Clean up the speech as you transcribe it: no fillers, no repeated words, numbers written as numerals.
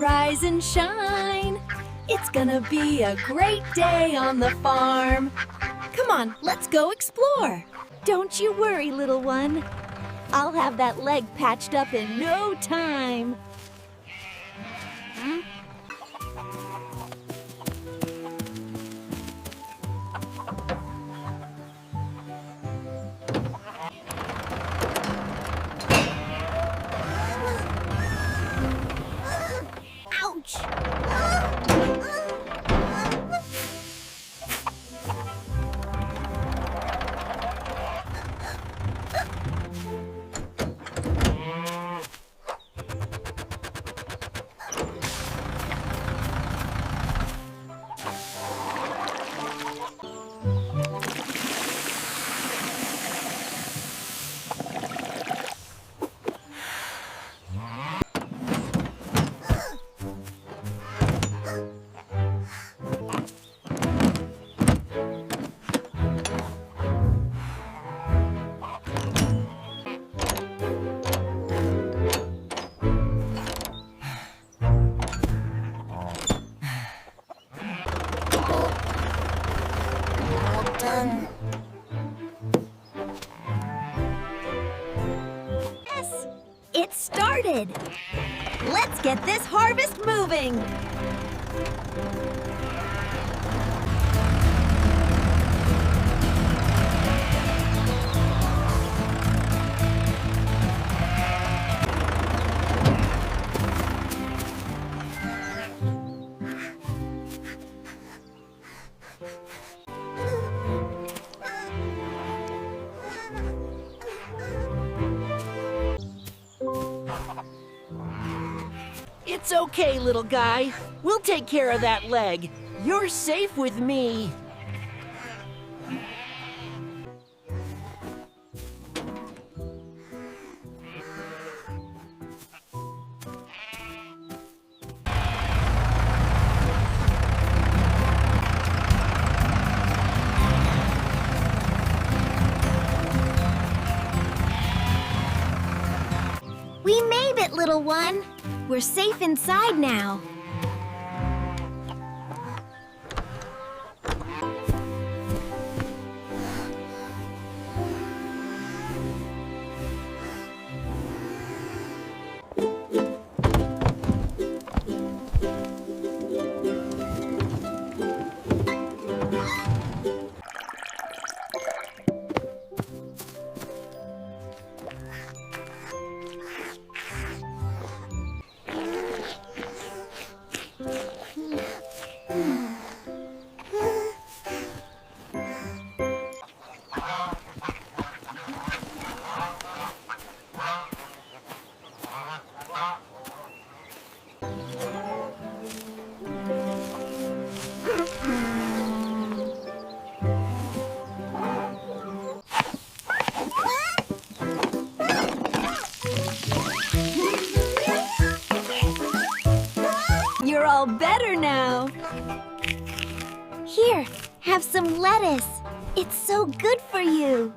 Rise and shine. It's gonna be a great day on the farm. Come on, let's go explore. Don't you worry, little one. I'll have that leg patched up in no time. Ouch! Yes, it started. Let's get this harvest moving. It's okay, little guy. We'll take care of that leg. You're safe with me. We made it, little one. We're safe inside now. You're all better now. Here, have some lettuce. It's so good for you.